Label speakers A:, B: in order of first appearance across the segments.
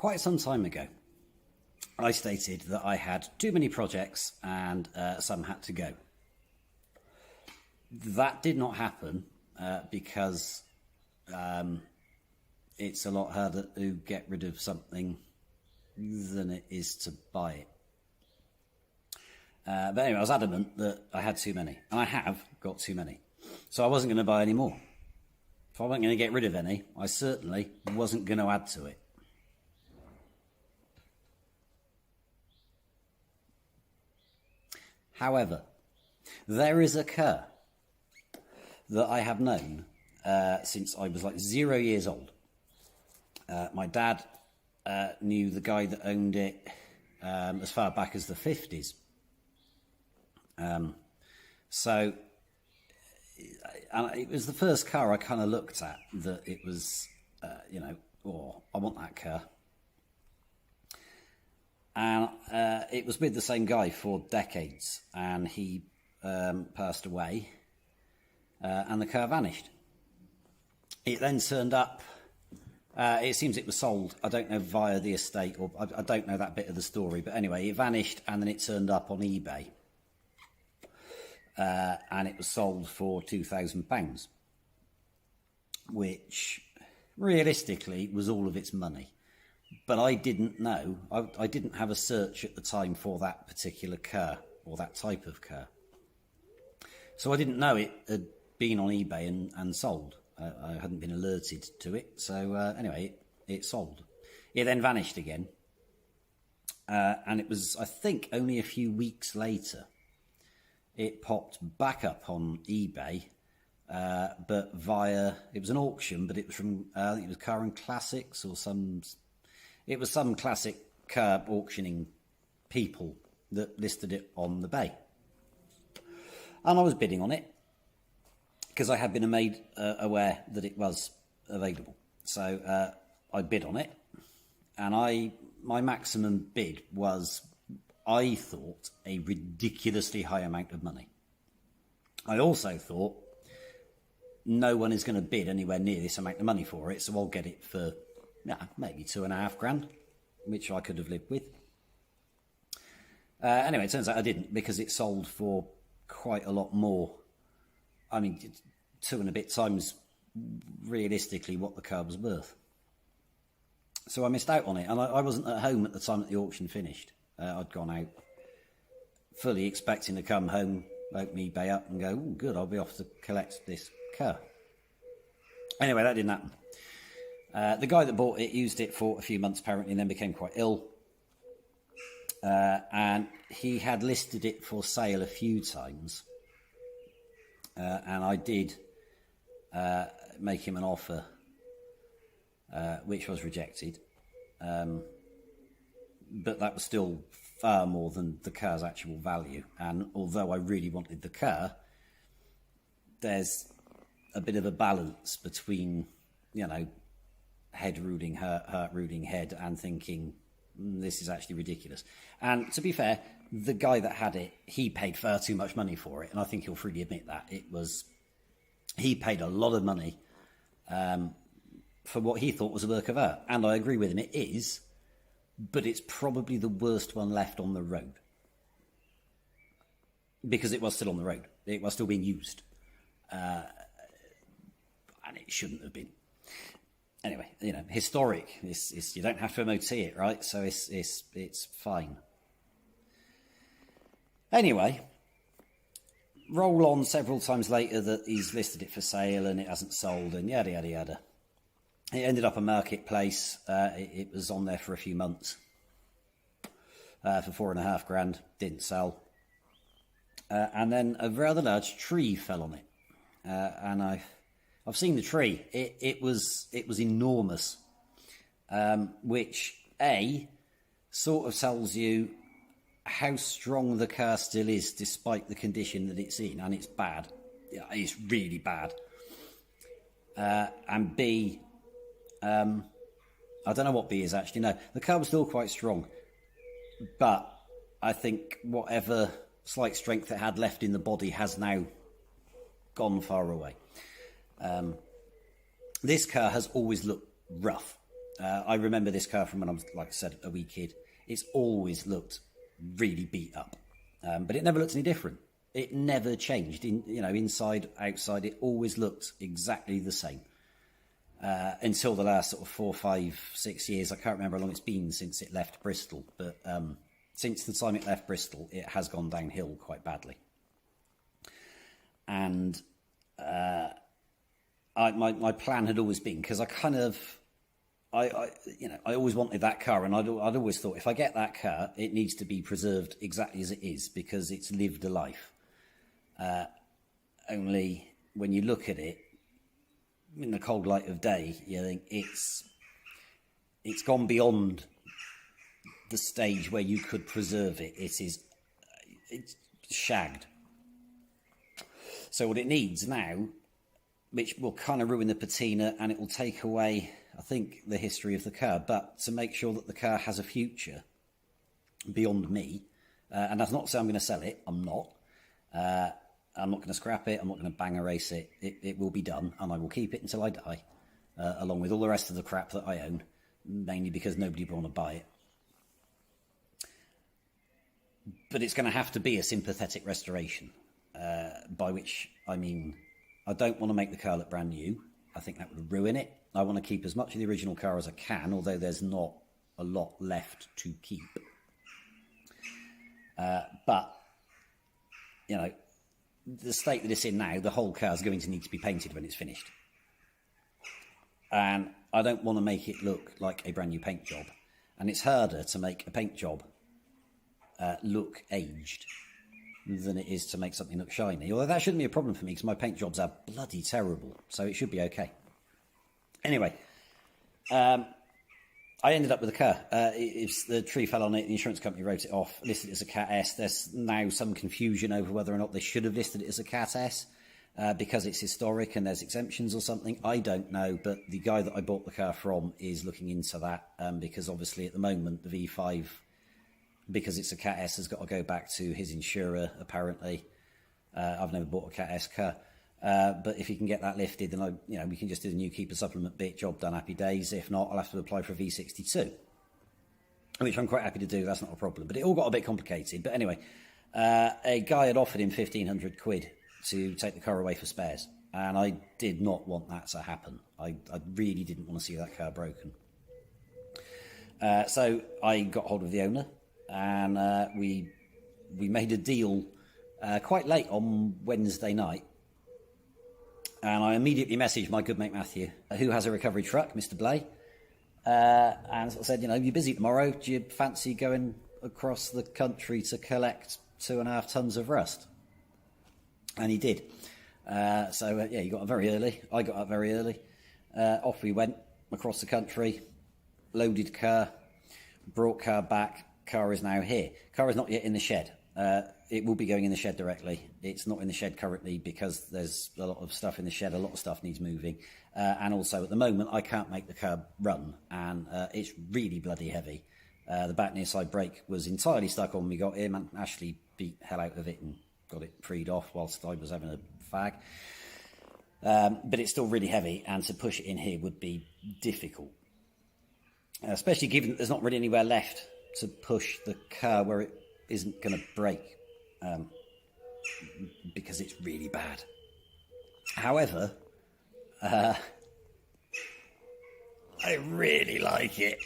A: quite some time ago, I stated that I had too many projects and some had to go. That did not happen because it's a lot harder to get rid of something than it is to buy it. But anyway, I was adamant that I had too many, and I have got too many. So I wasn't going to buy any more. If I wasn't going to get rid of any, I certainly wasn't going to add to it. However, there is a car that I have known since I was like 0 years old. My dad knew the guy that owned it as far back as the 50s. So it was the first car I kind of looked at that it was, oh, I want that car. And it was with the same guy for decades, and he passed away, and the car vanished. It then turned up, it seems it was sold, I don't know, via the estate, or I don't know that bit of the story, but anyway, it vanished, and then it turned up on eBay. And it was sold for £2,000, which realistically was all of its money. But I didn't know, I didn't have a search at the time for that particular car, or that type of car. So I didn't know it had been on eBay and sold. I hadn't been alerted to it. So anyway, it sold. It then vanished again. And it was, I think, only a few weeks later, it popped back up on eBay, but via, it was an auction, but it was from, I think it was Car and Classics or it was some classic car auctioning people that listed it on the bay. And I was bidding on it because I had been made aware that it was available. So I bid on it, and my maximum bid was, I thought, a ridiculously high amount of money. I also thought no one is going to bid anywhere near this amount of money for it, so I'll get it for maybe £2,500, which I could have lived with. Anyway, it turns out I didn't, because it sold for quite a lot more. I mean, 2 and a bit times realistically what the car was worth. So I missed out on it, and I wasn't at home at the time that the auction finished. I'd gone out fully expecting to come home, open eBay up and go, oh, good, I'll be off to collect this car. Anyway, that didn't happen. The guy that bought it used it for a few months apparently, and then became quite ill. And he had listed it for sale a few times. And I did make him an offer, which was rejected. But that was still far more than the car's actual value. And although I really wanted the car, there's a bit of a balance between, head ruling heart ruling head, and thinking, this is actually ridiculous. And to be fair, the guy that had it, he paid far too much money for it, and I think he'll freely admit that. He paid a lot of money for what he thought was a work of art, and I agree with him, it is, but it's probably the worst one left on the road, because it was still on the road, it was still being used, and it shouldn't have been. Anyway, historic. You don't have to MOT it, right? So it's fine. Anyway, roll on several times later that he's listed it for sale and it hasn't sold, and yada yada yada. It ended up a marketplace. It was on there for a few months for £4,500. Didn't sell. And then a rather large tree fell on it, and I've seen the tree. It was enormous, which sort of tells you how strong the car still is, despite the condition that it's in, and it's bad. Yeah, it's really bad. And B, I don't know what B is actually. No, the car was still quite strong, but I think whatever slight strength it had left in the body has now gone far away. This car has always looked rough. I remember this car from when I was, like I said, a wee kid. It's always looked really beat up, but it never looked any different. It never changed. Inside, outside, it always looked exactly the same. Until the last sort of 4, 5, 6 years. I can't remember how long it's been since it left Bristol, but since the time it left Bristol, it has gone downhill quite badly. And my plan had always been, because I always wanted that car, and I'd always thought, if I get that car, it needs to be preserved exactly as it is, because it's lived a life. Only when you look at it in the cold light of day, you think it's gone beyond the stage where you could preserve it. It's shagged. So what it needs now, which will kind of ruin the patina, and it will take away, I think, the history of the car, but to make sure that the car has a future beyond me, and that's not to say I'm going to sell it. I'm not. I'm not going to scrap it. I'm not going to bang erase it. It will be done, and I will keep it until I die, along with all the rest of the crap that I own, mainly because nobody will want to buy it. But it's going to have to be a sympathetic restoration, by which I mean I don't want to make the car look brand new. I think that would ruin it. I want to keep as much of the original car as I can, although there's not a lot left to keep. But, the state that it's in now, the whole car is going to need to be painted when it's finished. And I don't want to make it look like a brand new paint job. And it's harder to make a paint job look aged than it is to make something look shiny. Although that shouldn't be a problem for me, because my paint jobs are bloody terrible. So it should be okay. Anyway, I ended up with a car. The tree fell on it, the insurance company wrote it off, listed it as a Cat S. There's now some confusion over whether or not they should have listed it as a Cat S, because it's historic and there's exemptions or something. I don't know, but the guy that I bought the car from is looking into that, because obviously at the moment the V5, because it's a Cat S, has got to go back to his insurer, apparently. I've never bought a Cat S car. But if you can get that lifted, then we can just do the new keeper supplement bit, job done, happy days. If not, I'll have to apply for a V62, which I'm quite happy to do. That's not a problem. But it all got a bit complicated. But anyway, a guy had offered him 1,500 quid to take the car away for spares, and I did not want that to happen. I really didn't want to see that car broken. So I got hold of the owner, and we made a deal quite late on Wednesday night. And I immediately messaged my good mate Matthew, who has a recovery truck, Mr. Blay, and sort of said, you're busy tomorrow. Do you fancy going across the country to collect 2.5 tons of rust? And he did. He got up very early. I got up very early. Off we went across the country, loaded car, brought car back. Car is now here. Car is not yet in the shed. It will be going in the shed directly. It's not in the shed currently because there's a lot of stuff in the shed. A lot of stuff needs moving. And also at the moment, I can't make the car run, and it's really bloody heavy. The back near side brake was entirely stuck on when we got in, and Ashley beat hell out of it and got it freed off whilst I was having a fag. But it's still really heavy, and to push it in here would be difficult. Especially given that there's not really anywhere left to push the car where it isn't going to break, because it's really bad. However, I really like it.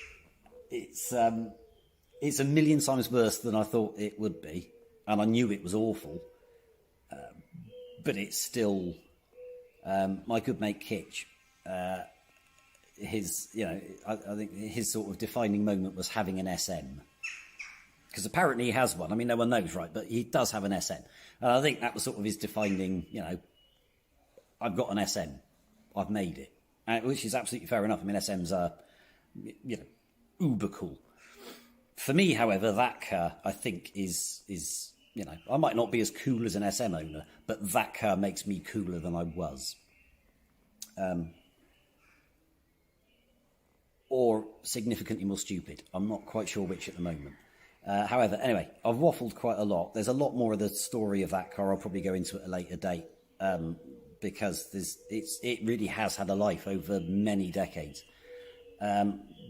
A: It's a million times worse than I thought it would be, and I knew it was awful, but it's still my good mate Kitch. I think his sort of defining moment was having an SM. Because apparently he has one. I mean, no one knows, right? But he does have an SM. And I think that was sort of his defining, I've got an SM. I've made it. Which is absolutely fair enough. I mean, SMs are, uber cool. For me, however, that car, I think, is I might not be as cool as an SM owner, but that car makes me cooler than I was. Or significantly more stupid. I'm not quite sure which at the moment. However, anyway, I've waffled quite a lot. There's a lot more of the story of that car I'll probably go into at a later date, because it really has had a life over many decades.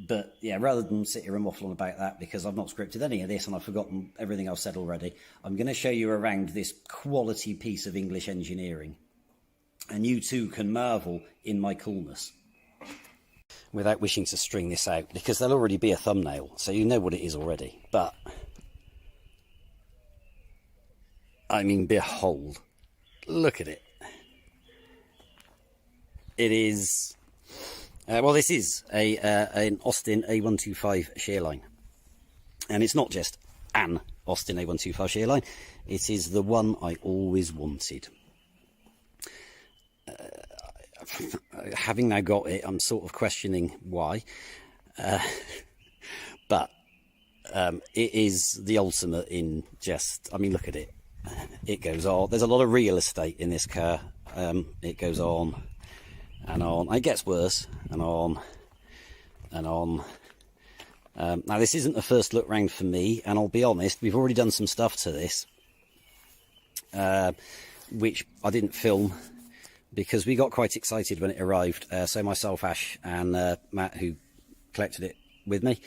A: But yeah, rather than sit here and waffle on about that, because I've not scripted any of this and I've forgotten everything I've said already, I'm going to show you around this quality piece of English engineering. And you too can marvel in my coolness. Without wishing to string this out, because there'll already be a thumbnail, so you know what it is already. But, I mean, behold. Look at it. It is... well, this is an Austin A125 Sheerline. And it's not just an Austin A125 Sheerline. It is the one I always wanted. Having now got it, I'm sort of questioning why. But it is the ultimate in just... I mean, look at it. It goes on. There's a lot of real estate in this car. It goes on and on. It gets worse and on and on. Now, this isn't the first look round for me, and I'll be honest, we've already done some stuff to this, which I didn't film because we got quite excited when it arrived. So myself, Ash, and Matt, who collected it with me,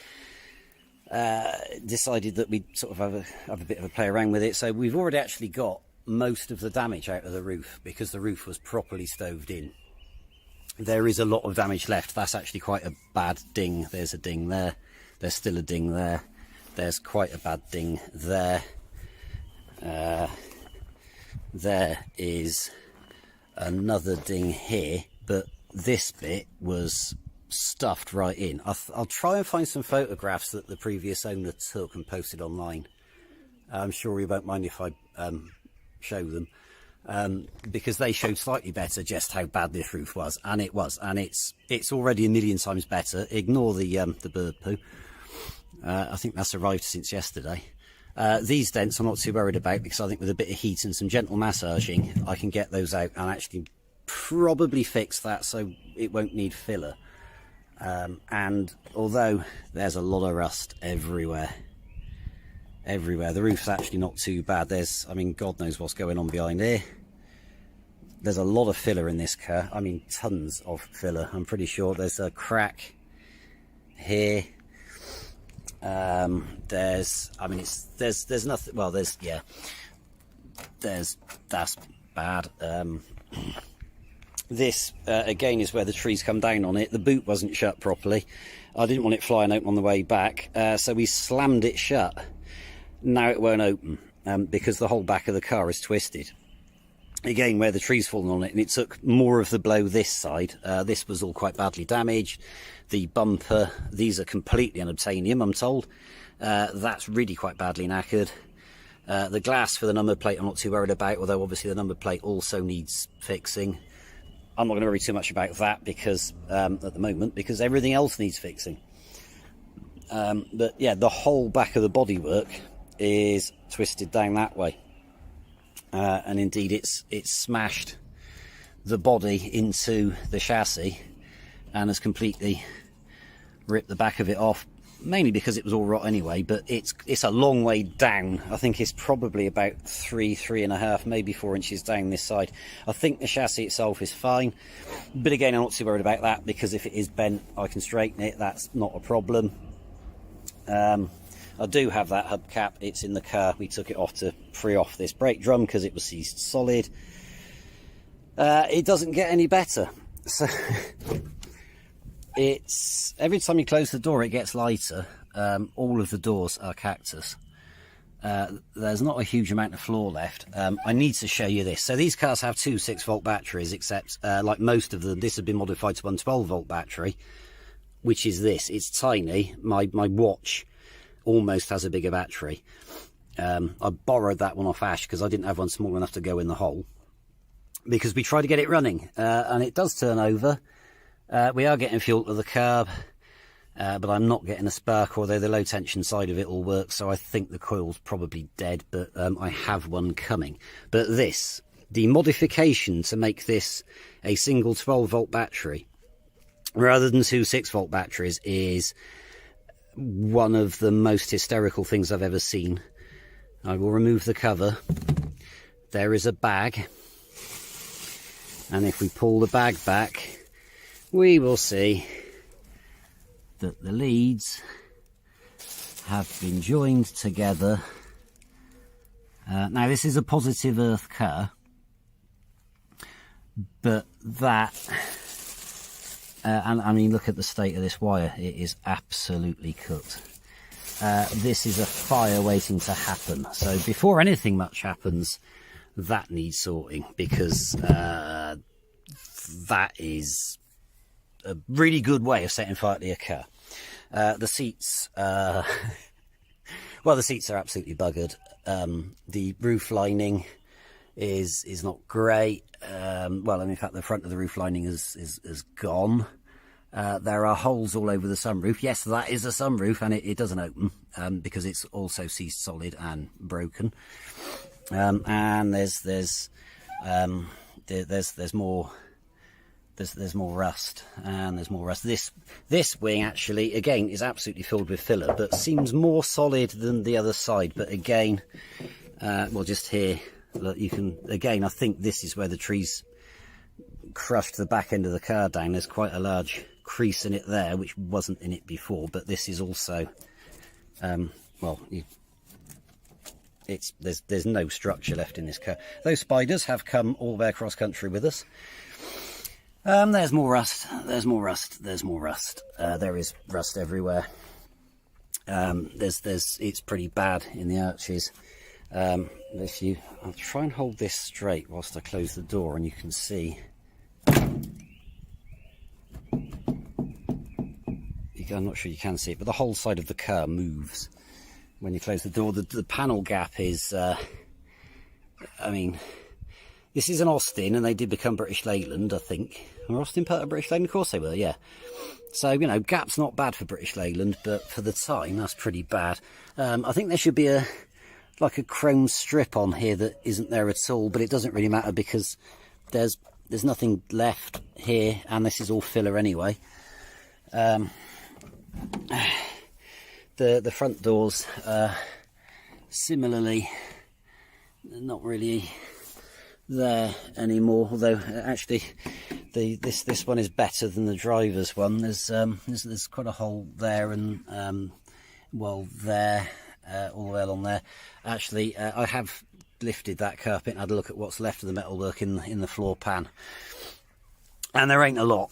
A: decided that we'd sort of have a bit of a play around with it. So we've already actually got most of the damage out of the roof because the roof was properly stoved in. There is a lot of damage left. That's actually quite a bad ding. There's a ding there. There's still a ding there. There's quite a bad ding there. There is another ding here, but this bit was stuffed right in. I'll try and find some photographs that the previous owner took and posted online. I'm sure he won't mind if I show them. Because they showed slightly better just how bad this roof was, and it was, and it's already a million times better. Ignore the bird poo. I think that's arrived since yesterday. These dents I'm not too worried about, because I think with a bit of heat and some gentle massaging I can get those out and actually probably fix that so it won't need filler. And although there's a lot of rust everywhere, the roof's actually not too bad. There's, I mean, God knows what's going on behind here. There's a lot of filler in this car. I mean, tons of filler. I'm pretty sure there's a crack here. There's, I mean, there's nothing, well, there's, yeah, that's bad. This, again, is where the trees come down on it. The boot wasn't shut properly. I didn't want it flying open on the way back, so we slammed it shut. Now it won't open because the whole back of the car is twisted. Again, where the tree's fallen on it, and it took more of the blow this side. This was all quite badly damaged. The bumper, these are completely unobtainium, I'm told. That's really quite badly knackered. The glass for the number plate I'm not too worried about, although obviously the number plate also needs fixing. I'm not going to worry too much about that because at the moment, because everything else needs fixing. But yeah, the whole back of the bodywork is twisted down that way, and indeed it's smashed the body into the chassis and has completely ripped the back of it off, mainly because it was all rot anyway. But it's a long way down. I think it's probably about 3.5, maybe 4 inches down this side. I think the chassis itself is fine, but again, I'm not too worried about that because if it is bent I can straighten it. That's not a problem. I do have that hubcap. It's in the car. We took it off to free off this brake drum because it was seized solid. It doesn't get any better. So it's every time you close the door it gets lighter. All of the doors are cactus. There's not a huge amount of floor left. I need to show you this. So these cars have two 6-volt batteries, except like most of them, this has been modified to one 12-volt battery, which is this. It's tiny. My watch almost has a bigger battery. I borrowed that one off Ash because I didn't have one small enough to go in the hole, because we tried to get it running and it does turn over. We are getting fuel to the carb, but I'm not getting a spark, although the low tension side of it all works, so I think the coil's probably dead, but I have one coming. But this, the modification to make this a single 12-volt battery rather than two 6-volt batteries is one of the most hysterical things I've ever seen. I will remove the cover. There is a bag, and if we pull the bag back we will see that the leads have been joined together. Now this is a positive earth kerr, but that, and I mean, look at the state of this wire, it is absolutely cut. This is a fire waiting to happen. So before anything much happens, that needs sorting, because that is a really good way of setting fire to your car. The seats, well, the seats are absolutely buggered. The roof lining is not great. Well, and in fact, the front of the roof lining is gone. There are holes all over the sunroof. Yes, that is a sunroof, and it doesn't open because it's also seized solid and broken. And there's more. There's more rust, and there's more rust. This wing actually, again, is absolutely filled with filler, but seems more solid than the other side. But again, well, just here, look, you can, again, I think this is where the trees crushed the back end of the car down. There's quite a large crease in it there, which wasn't in it before. But this is also, well, there's no structure left in this car. Those spiders have come all the way across country with us. There's more rust, there's more rust, there's more rust. There is rust everywhere. It's pretty bad in the arches. I'll try and hold this straight whilst I close the door, and you can see. I'm not sure you can see it, but the whole side of the car moves when you close the door. The panel gap is, I mean, this is an Austin, and they did become British Leyland, I think. Were Austin part of British Leyland? Of course they were, yeah. So, you know, gap's not bad for British Leyland, but for the time, that's pretty bad. I think there should be like a chrome strip on here that isn't there at all, but it doesn't really matter because there's nothing left here, and this is all filler anyway. The front doors, similarly, not really there anymore, although actually this one is better than the driver's one. There's quite a hole there, and well, there, all the way along there. Actually, I have lifted that carpet and had a look at what's left of the metalwork in the floor pan, and there ain't a lot.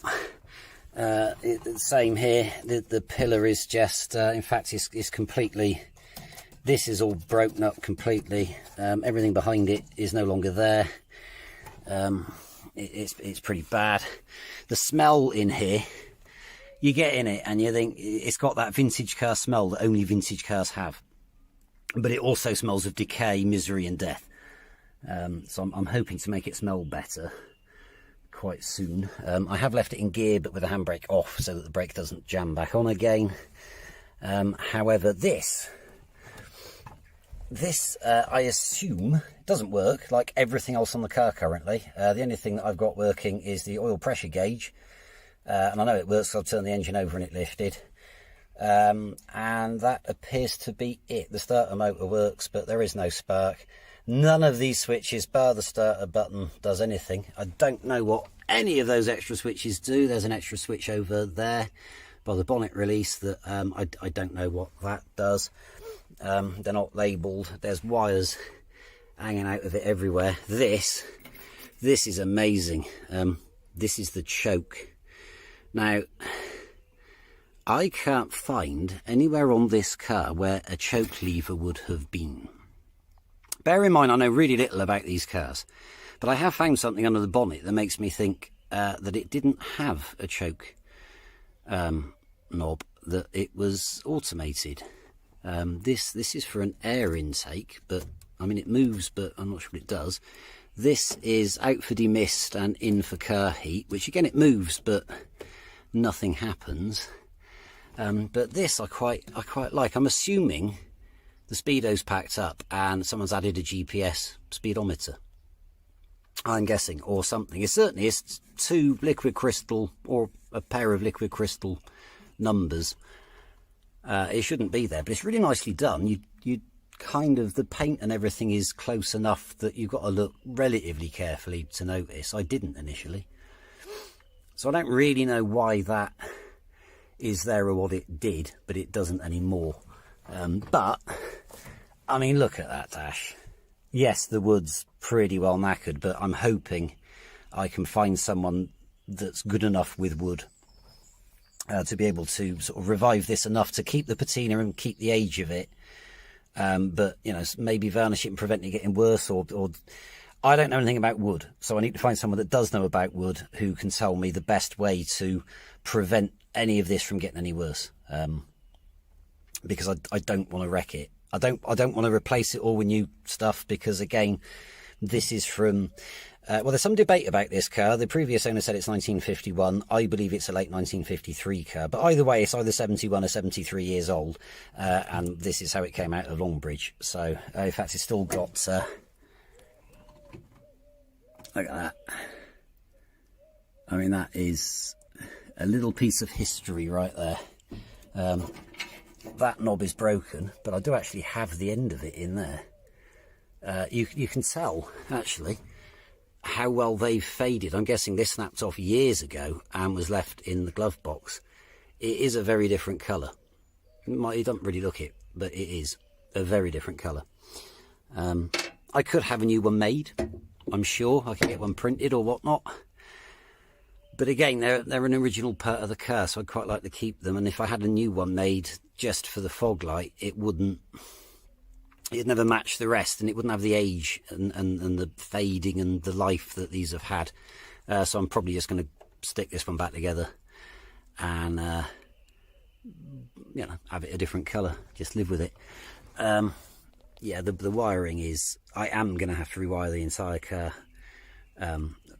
A: Same here. The pillar is just, in fact, it's completely. This is all broken up completely. Everything behind it is no longer there. It's pretty bad. The smell in here, you get in it and you think it's got that vintage car smell that only vintage cars have. But it also smells of decay, misery and death. So I'm hoping to make it smell better quite soon. I have left it in gear, but with the handbrake off so that the brake doesn't jam back on again. However, this I assume doesn't work like everything else on the car currently. The only thing that I've got working is the oil pressure gauge, and I know it works, so I've turned the engine over and it lifted, and that appears to be it. The starter motor works, but there is no spark. None of these switches, bar the starter button, does anything. I don't know what any of those extra switches do. There's an extra switch over there by the bonnet release that I don't know what that does. They're not labelled. There's wires hanging out of it everywhere. This is amazing. This is the choke. Now, I can't find anywhere on this car where a choke lever would have been. Bear in mind, I know really little about these cars, but I have found something under the bonnet that makes me think that it didn't have a choke knob, that it was automated. This is for an air intake, but I mean it moves, but I'm not sure what it does. This is out for demist and in for car heat, which again it moves, but nothing happens. But this I quite like. I'm assuming the speedo's packed up and someone's added a GPS speedometer, I'm guessing, or something. It certainly is two liquid crystal or a pair of liquid crystal numbers. It shouldn't be there, but it's really nicely done. You kind of, the paint and everything is close enough that you've got to look relatively carefully to notice. I didn't initially, so I don't really know why that is there or what it did, but it doesn't anymore. But I mean, look at that dash. Yes, the wood's pretty well knackered, but I'm hoping I can find someone that's good enough with wood to be able to sort of revive this enough to keep the patina and keep the age of it. But, you know, maybe varnish it and prevent it getting worse, or I don't know anything about wood, so I need to find someone that does know about wood who can tell me the best way to prevent any of this from getting any worse. Because I don't want to wreck it. I don't want to replace it all with new stuff, because again, this is from well, there's some debate about this car. The previous owner said it's 1951. I believe it's a late 1953 car, but either way, it's either 71 or 73 years old, and this is how it came out of Longbridge. So in fact, it's still got look at that. I mean, that is a little piece of history right there. That knob is broken, but I do actually have the end of it in there. You can tell, actually, how well they've faded. I'm guessing this snapped off years ago and was left in the glove box. It is a very different colour. You don't really look it, but it is a very different colour. I could have a new one made. I'm sure I could get one printed or whatnot. But again, they're an original part of the car, so I'd quite like to keep them. And if I had a new one made just for the fog light, it'd never match the rest, and it wouldn't have the age and the fading and the life that these have had. So I'm probably just going to stick this one back together and you know, have it a different colour, just live with it. Yeah, the wiring is, I am going to have to rewire the entire car,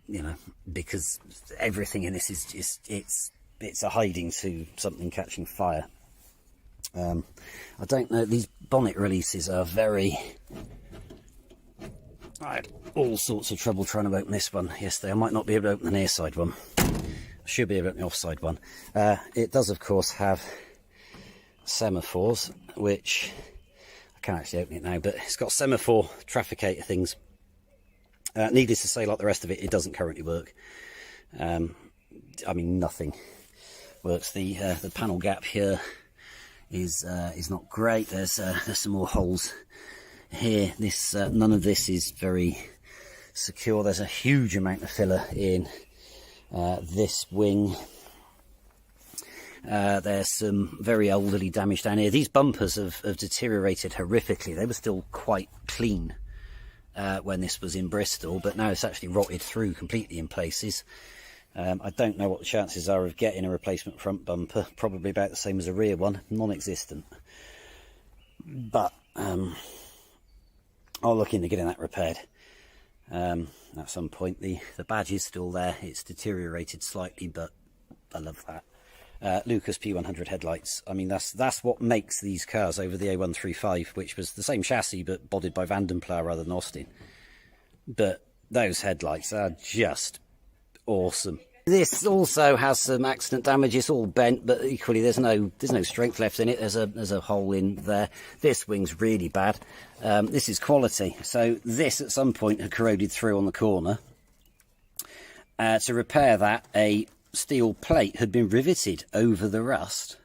A: you know, because everything in this is just, it's a hiding to something catching fire. I don't know, these bonnet releases are very... I had all sorts of trouble trying to open this one yesterday. I might not be able to open the near side one. I should be able to open the offside one. It does, of course, have semaphores, which... I can't actually open it now, but it's got semaphore trafficator things. Needless to say, like the rest of it, it doesn't currently work. I mean, nothing works. The panel gap here is not great. There's some more holes here. This none of this is very secure. There's a huge amount of filler in this wing. There's some very elderly damage down here. These bumpers have deteriorated horrifically. They were still quite clean when this was in Bristol, but now it's actually rotted through completely in places. I don't know what the chances are of getting a replacement front bumper. Probably about the same as a rear one, non-existent. But I'll look into getting that repaired at some point. The badge is still there. It's deteriorated slightly, but I love that. Lucas P100 headlights. I mean, that's what makes these cars over the A125, which was the same chassis but bodied by Vandenplough rather than Austin. But those headlights are just awesome. This also has some accident damage. It's all bent, but equally there's no strength left in it. There's a hole in there. This wing's really bad. This is quality. So this at some point had corroded through on the corner. To repair that, a steel plate had been riveted over the rust,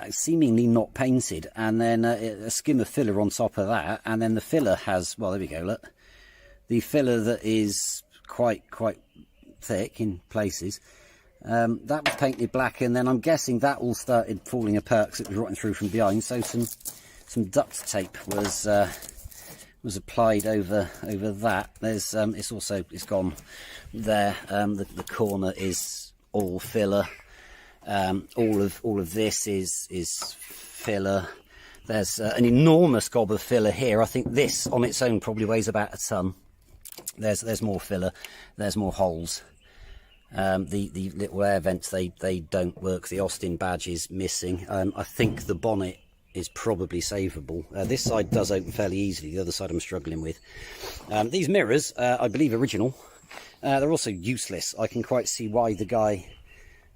A: seemingly not painted, and then a skim of filler on top of that, and then the filler has, well, there we go, look, the filler that is quite thick in places, that was painted black, and then I'm guessing that all started falling apart because it was rotting through from behind, so some duct tape was applied over that. There's it's gone there. The corner is all filler. All of this is filler. There's an enormous gob of filler here. I think this on its own probably weighs about a ton. There's more filler. There's more holes. The little air vents, they don't work. The Austin badge is missing. I think the bonnet is probably savable. This side does open fairly easily. The other side I'm struggling with. These mirrors, I believe original. They're also useless. I can quite see why the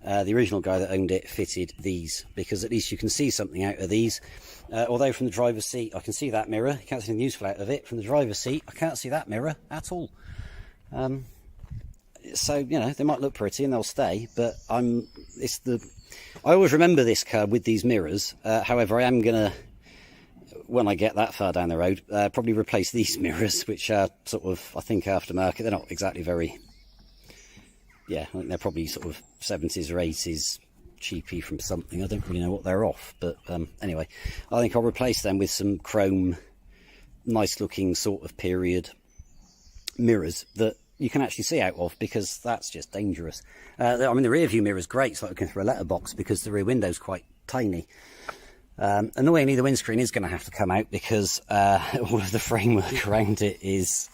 A: original guy that owned it fitted these, because at least you can see something out of these. Although from the driver's seat I can see that mirror, you can't see anything useful out of it. From the driver's seat I can't see that mirror at all. So, you know, they might look pretty and they'll stay, but it's the I always remember this car with these mirrors. However, I am going to, when I get that far down the road, probably replace these mirrors, which are sort of, I think, aftermarket. They're not exactly very, yeah, I think they're probably sort of 70s or 80s, cheapy from something. I don't really know what they're off, but anyway, I think I'll replace them with some chrome, nice looking sort of period mirrors that you can actually see out of, because that's just dangerous. I mean, the rear view mirror is great. It's like looking through a letterbox because the rear window's quite tiny. Annoyingly, the windscreen is going to have to come out because all of the framework around it it's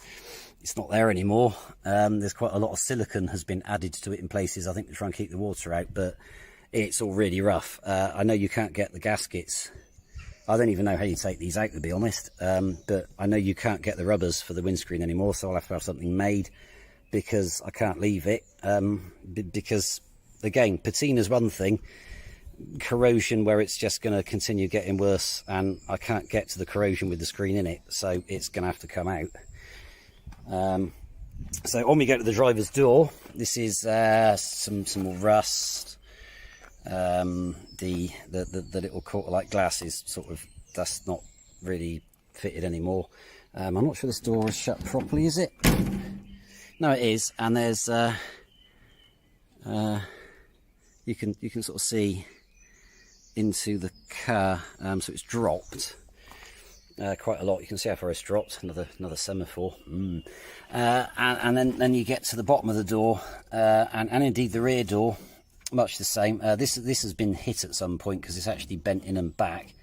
A: not there anymore. There's quite a lot of silicone has been added to it in places, I think, to try and keep the water out, but it's all really rough. I know you can't get the gaskets. I don't even know how you take these out, to be honest, but I know you can't get the rubbers for the windscreen anymore, so I'll have to have something made, because I can't leave it, because, again, patina's one thing, corrosion where it's just going to continue getting worse, and I can't get to the corrosion with the screen in it, so it's going to have to come out. So when we go to the driver's door, this is some more rust. The little quarter-like glass is sort of, that's not really fitted anymore. I'm not sure this door is shut properly, is it? No, it is, and there's you can sort of see into the car, so it's dropped quite a lot. You can see how far it's dropped. Another semaphore. And then you get to the bottom of the door, and indeed the rear door, much the same. This has been hit at some point because it's actually bent in and back.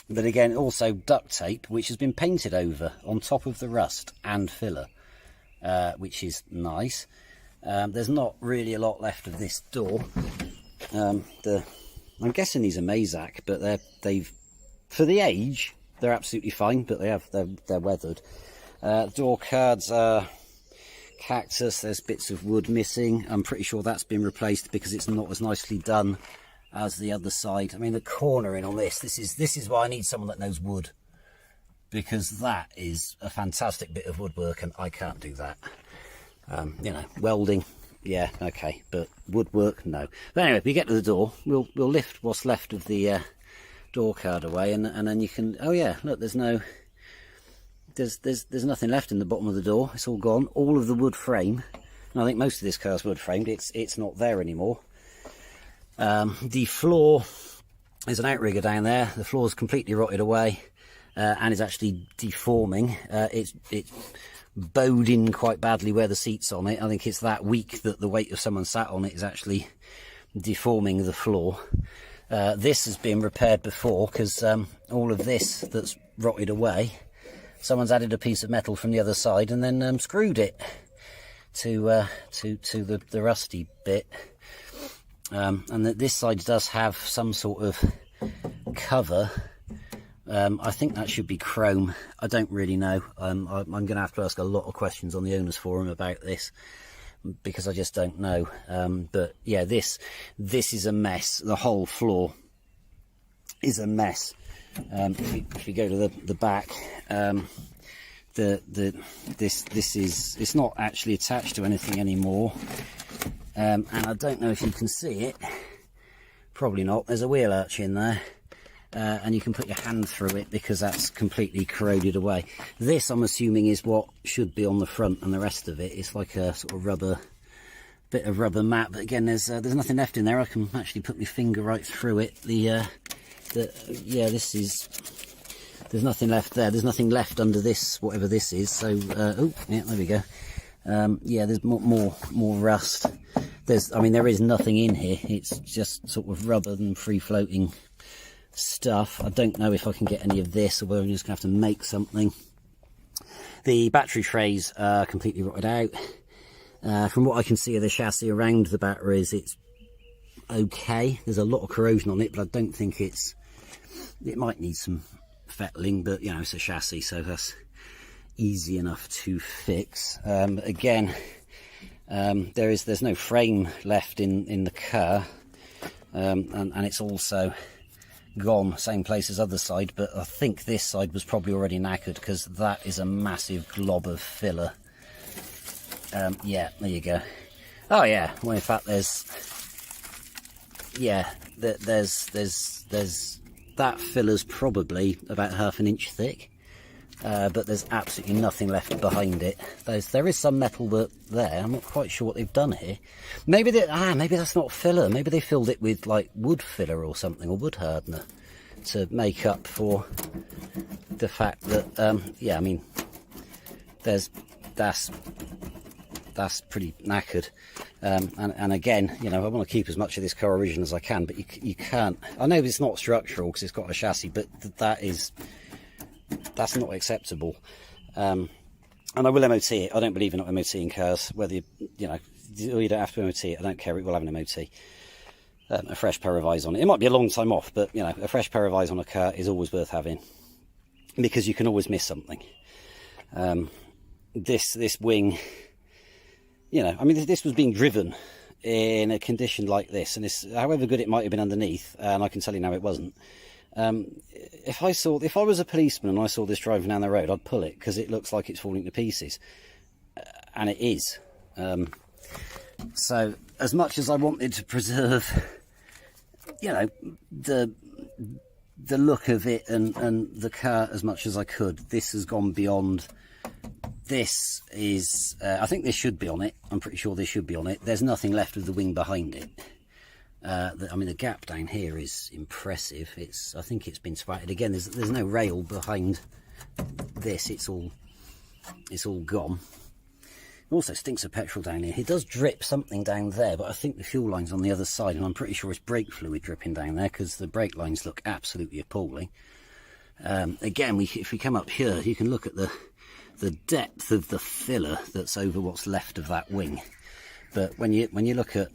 A: But again, also duct tape, which has been painted over on top of the rust and filler, which is nice. There's not really a lot left of this door. I'm guessing these are Mazak, but they've for the age they're absolutely fine, but they're weathered. Door cards are cactus. There's bits of wood missing. I'm pretty sure that's been replaced because it's not as nicely done as the other side. I mean, the cornering on this is why I need someone that knows wood, because that is a fantastic bit of woodwork and I can't do that. You know, welding, yeah, okay, but woodwork, no. But anyway, if we get to the door, we'll lift what's left of the door card away, and then you can, oh yeah, look, there's nothing left in the bottom of the door. It's all gone. All of the wood frame, and I think most of this car's wood framed, it's not there anymore. The floor, there's an outrigger down there. The floor's completely rotted away, and is actually deforming. It's bowed in quite badly where the seat's on it. I think it's that weak that the weight of someone sat on it is actually deforming the floor. This has been repaired before, because all of this that's rotted away, someone's added a piece of metal from the other side and then screwed it to the rusty bit. And that this side does have some sort of cover. I think that should be chrome. I don't really know. I'm going to have to ask a lot of questions on the owners forum about this, because I just don't know. But yeah, this is a mess. The whole floor is a mess. If we go to the back, this is, it's not actually attached to anything anymore. And I don't know if you can see it. Probably not. There's a wheel arch in there. And you can put your hand through it because that's completely corroded away. This, I'm assuming, is what should be on the front, and the rest of it is like a sort of bit of rubber mat. But again, there's nothing left in there. I can actually put my finger right through it. Yeah, this is. There's nothing left there. There's nothing left under this, whatever this is. So, oh, yeah, there we go. Yeah, there's more rust. There is nothing in here. It's just sort of rubber and free floating stuff. I don't know if I can get any of this, or whether I'm just gonna have to make something. The battery trays are completely rotted out. From what I can see of the chassis around the batteries, it's okay. There's a lot of corrosion on it, but I don't think it might need some fettling, but you know, it's a chassis, so that's easy enough to fix. Again, there's no frame left in the car, and it's also gone same place as other side, but I think this side was probably already knackered, because that is a massive glob of filler. Yeah, there you go. Oh yeah, well, in fact, there's yeah, there's that filler's probably about 1/2 inch thick, but there's absolutely nothing left behind it. There is some metal there. I'm not quite sure what they've done here. Maybe maybe that's not filler. Maybe they filled it with like wood filler or something, or wood hardener, to make up for the fact that yeah, I mean, that's pretty knackered. And again, you know, I want to keep as much of this car original as I can, but you can't. I know it's not structural because it's got a chassis, but that's not acceptable. And I will MOT it. I don't believe in not MOTing cars, whether you know, you don't have to MOT it. I don't care. It will have an MOT. A fresh pair of eyes on it. It might be a long time off, but you know, a fresh pair of eyes on a car is always worth having, because you can always miss something. This wing, you know, I mean, this was being driven in a condition like this, and this, however good it might have been underneath, and I can tell you now it wasn't. If I was a policeman and I saw this driving down the road, I'd pull it, because it looks like it's falling to pieces, and it is. So as much as I wanted to preserve, you know, the look of it and the car as much as I could, this has gone beyond. This is, I think this should be on it. I'm pretty sure this should be on it. There's nothing left of the wing behind it. I mean, the gap down here is impressive. I think it's been spatted again. There's no rail behind this. It's all gone. It also stinks of petrol down here. It does drip something down there, but I think the fuel line's on the other side, and I'm pretty sure it's brake fluid dripping down there, because the brake lines look absolutely appalling. Again, if we come up here, you can look at the depth of the filler that's over what's left of that wing. But when you look at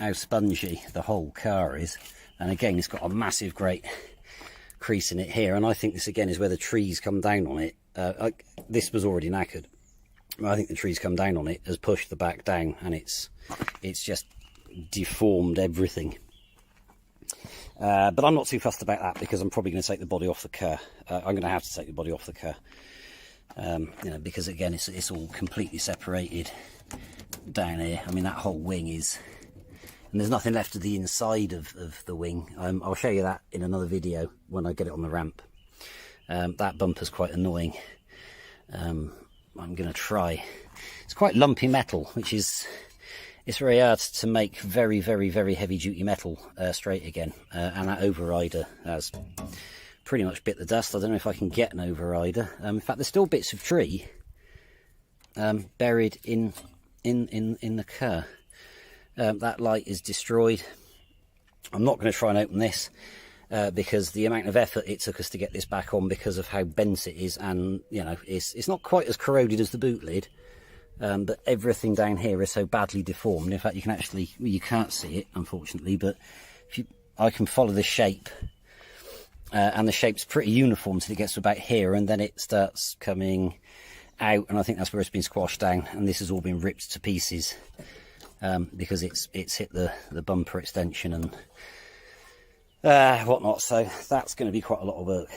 A: how spongy the whole car is, and again, it's got a massive great crease in it here, and I think this again is where the trees come down on it. This was already knackered. I think the trees come down on it, has pushed the back down, and it's just deformed everything. But I'm not too fussed about that, because I'm probably going to take the body off the car. I'm going to have to take the body off the car, you know, because again, it's all completely separated down here. I mean, that whole wing is, and there's nothing left of the inside of the wing. I'll show you that in another video when I get it on the ramp. That bumper's quite annoying. I'm going to try. It's quite lumpy metal, which is, it's very hard to make very, very, very heavy duty metal straight again. And that overrider has pretty much bit the dust. I don't know if I can get an overrider. In fact, there's still bits of tree buried in the car. That light is destroyed. I'm not going to try and open this, because the amount of effort it took us to get this back on, because of how bent it is, and you know, it's not quite as corroded as the boot lid, but everything down here is so badly deformed. In fact, you can't see it, unfortunately, but I can follow the shape, and the shape's pretty uniform till it gets to about here, and then it starts coming out, and I think that's where it's been squashed down, and this has all been ripped to pieces, because it's hit the bumper extension and whatnot. So that's going to be quite a lot of work.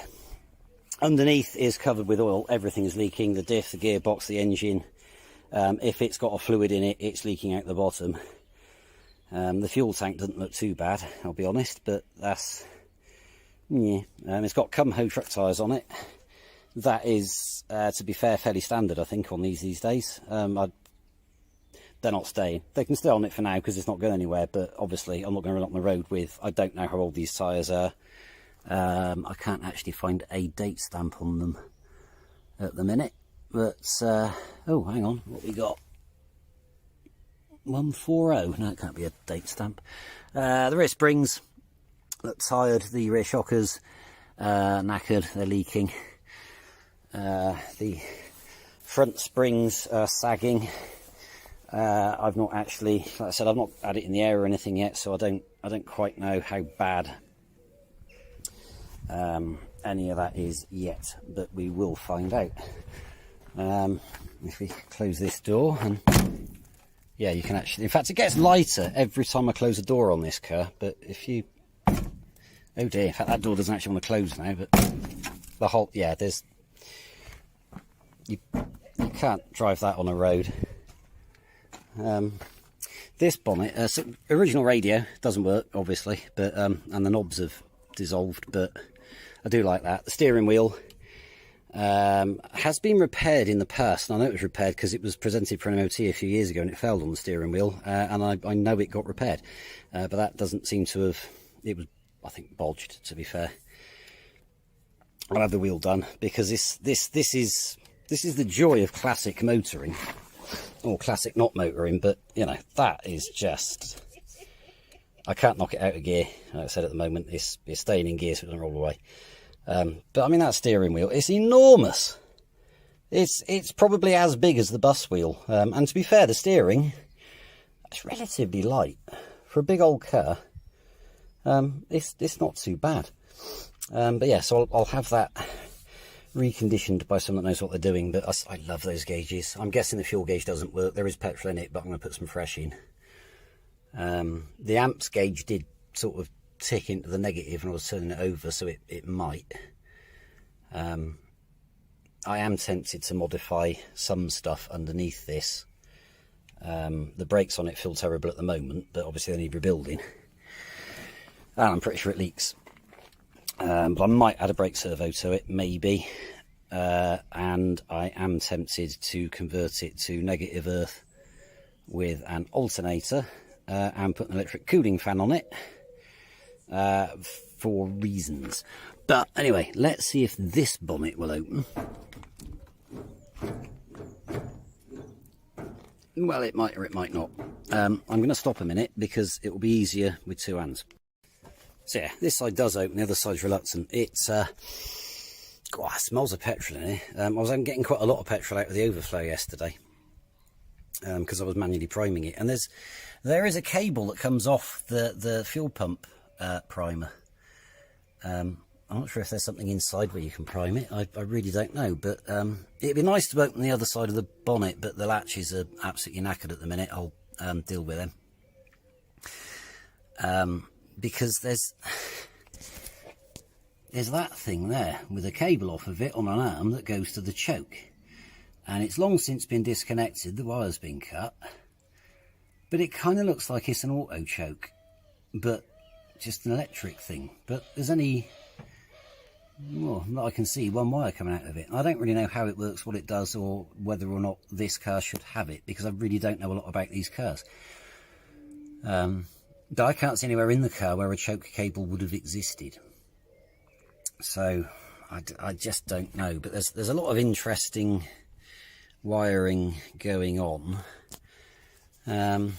A: Underneath is covered with oil. Everything is leaking: the diff, the gearbox, the engine. If it's got a fluid in it, it's leaking out the bottom. The fuel tank doesn't look too bad, I'll be honest, but that's, yeah. It's got come-ho truck tyres on it. That is, to be fair, fairly standard, I think, on these days. They're not staying. They can stay on it for now because it's not going anywhere, but obviously I'm not going to run up the road with, I don't know how old these tyres are. I can't actually find a date stamp on them at the minute, but oh, hang on, what we got? 140. No, it can't be a date stamp. The rear springs look tired. The rear shockers knackered, they're leaking. The front springs are sagging. I've not actually, like I said, I've not had it in the air or anything yet, so I don't quite know how bad any of that is yet, but we will find out. If we close this door, and yeah, you can actually, in fact, it gets lighter every time I close a door on this car, but if you, oh dear, in fact that door doesn't actually want to close now, but the whole, yeah, there's, you can't drive that on a road. This bonnet, so original radio, doesn't work, obviously, but and the knobs have dissolved, but I do like that. The steering wheel has been repaired in the past, and I know it was repaired because it was presented for an MOT a few years ago and it failed on the steering wheel, and I know it got repaired, but that doesn't seem to have, it was, I think, bodged, to be fair. I'll have the wheel done, because this is the joy of classic motoring, or classic not motoring, but, you know, that is just, I can't knock it out of gear. Like I said, at the moment, it's staying in gear so it doesn't roll away. But I mean, that steering wheel, it's enormous. It's probably as big as the bus wheel. And to be fair, the steering, it's relatively light. For a big old car, it's not too bad. But yeah, so I'll have that reconditioned by someone that knows what they're doing. But I love those gauges. I'm guessing the fuel gauge doesn't work. There is petrol in it, but I'm going to put some fresh in. The amps gauge did sort of tick into the negative and I was turning it over, so it might. I am tempted to modify some stuff underneath this. The brakes on it feel terrible at the moment, but obviously they need rebuilding, and I'm pretty sure it leaks. But I might add a brake servo to it, maybe, and I am tempted to convert it to negative earth with an alternator, and put an electric cooling fan on it, for reasons. But anyway, let's see if this bonnet will open. Well, it might or it might not. I'm going to stop a minute because it will be easier with two hands. So yeah, this side does open, the other side's reluctant. It's, God, it smells of petrol in here. I was getting quite a lot of petrol out of the overflow yesterday, because I was manually priming it. And there is a cable that comes off the fuel pump primer. I'm not sure if there's something inside where you can prime it. I really don't know, but it'd be nice to open the other side of the bonnet, but the latches are absolutely knackered at the minute. I'll deal with them. Because there's that thing there with a cable off of it on an arm that goes to the choke. And it's long since been disconnected, the wire's been cut. But it kind of looks like it's an auto choke, but just an electric thing. But there's only, well, that I can see, one wire coming out of it. I don't really know how it works, what it does, or whether or not this car should have it, because I really don't know a lot about these cars. But I can't see anywhere in the car where a choke cable would have existed. So I just don't know. But there's a lot of interesting wiring going on. I'm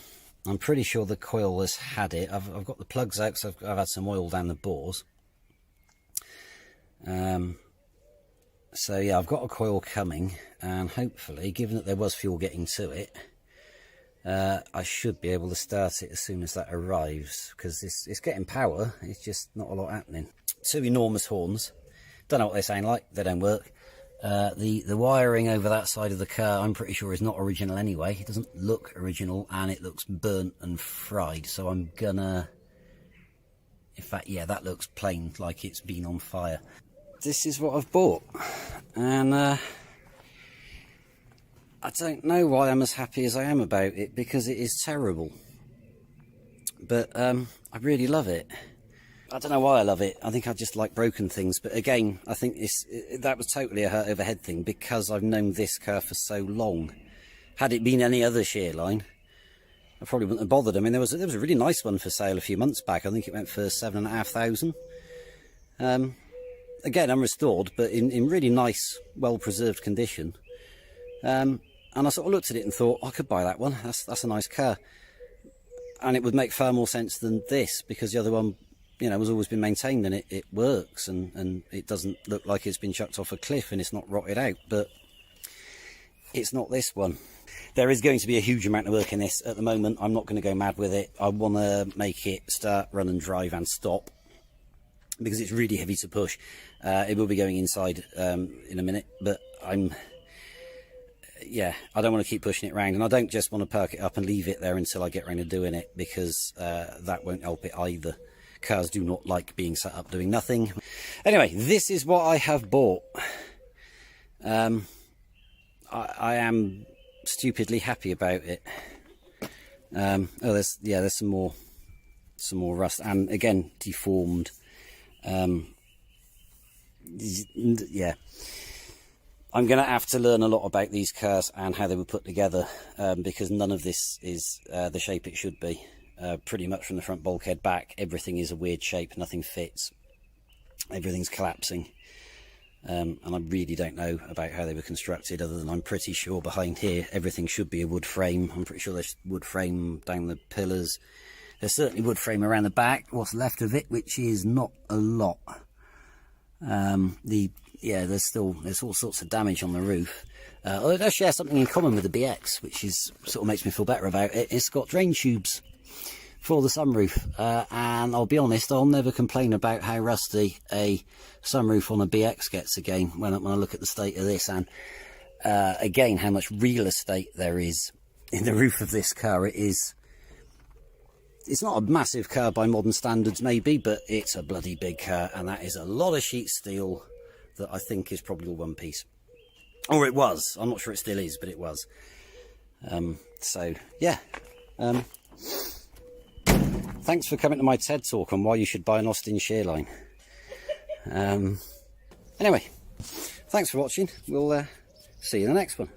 A: pretty sure the coil has had it. I've got the plugs out because I've had some oil down the bores. So yeah, I've got a coil coming, and hopefully, given that there was fuel getting to it, I should be able to start it as soon as that arrives, because it's getting power. It's just not a lot happening. Two enormous horns. Don't know what they sound like. They don't work. The wiring over that side of the car, I'm pretty sure, is not original anyway. It doesn't look original, and it looks burnt and fried. So I'm gonna, in fact, yeah, that looks plain, like it's been on fire. This is what I've bought, and I don't know why I'm as happy as I am about it, because it is terrible. But I really love it. I don't know why I love it. I think I just like broken things. But again, I think that was totally a hurt overhead thing, because I've known this car for so long. Had it been any other Sheerline, I probably wouldn't have bothered. I mean, there was a really nice one for sale a few months back. I think it went for £7,500. Again, unrestored, but in really nice, well-preserved condition. And I sort of looked at it and thought, I could buy that one. That's a nice car. And it would make far more sense than this, because the other one, you know, has always been maintained, and it works, and it doesn't look like it's been chucked off a cliff, and it's not rotted out. But it's not this one. There is going to be a huge amount of work in this. At the moment, I'm not going to go mad with it. I want to make it start, run and drive and stop, because it's really heavy to push. It will be going inside in a minute, but yeah, I don't want to keep pushing it around, and I don't just want to park it up and leave it there until I get around to doing it, because that won't help it either. Cars do not like being sat up doing nothing. Anyway, this is what I have bought. I am stupidly happy about it. Oh, there's some more rust, and again deformed. Yeah, I'm going to have to learn a lot about these cars and how they were put together, because none of this is the shape it should be. Pretty much from the front bulkhead back, everything is a weird shape, nothing fits, everything's collapsing. And I really don't know about how they were constructed, other than I'm pretty sure behind here everything should be a wood frame. I'm pretty sure there's wood frame down the pillars. There's certainly wood frame around the back, what's left of it, which is not a lot. There's all sorts of damage on the roof. Although it does share something in common with the BX, which is sort of makes me feel better about it. It's got drain tubes for the sunroof, and I'll be honest, I'll never complain about how rusty a sunroof on a BX gets again when I look at the state of this, and again how much real estate there is in the roof of this car. It's not a massive car by modern standards maybe, but it's a bloody big car, and that is a lot of sheet steel that I think is probably all one piece, or it was. I'm not sure it still is, but it was. So yeah, thanks for coming to my TED talk on why you should buy an Austin Sheerline. Anyway, thanks for watching. We'll see you in the next one.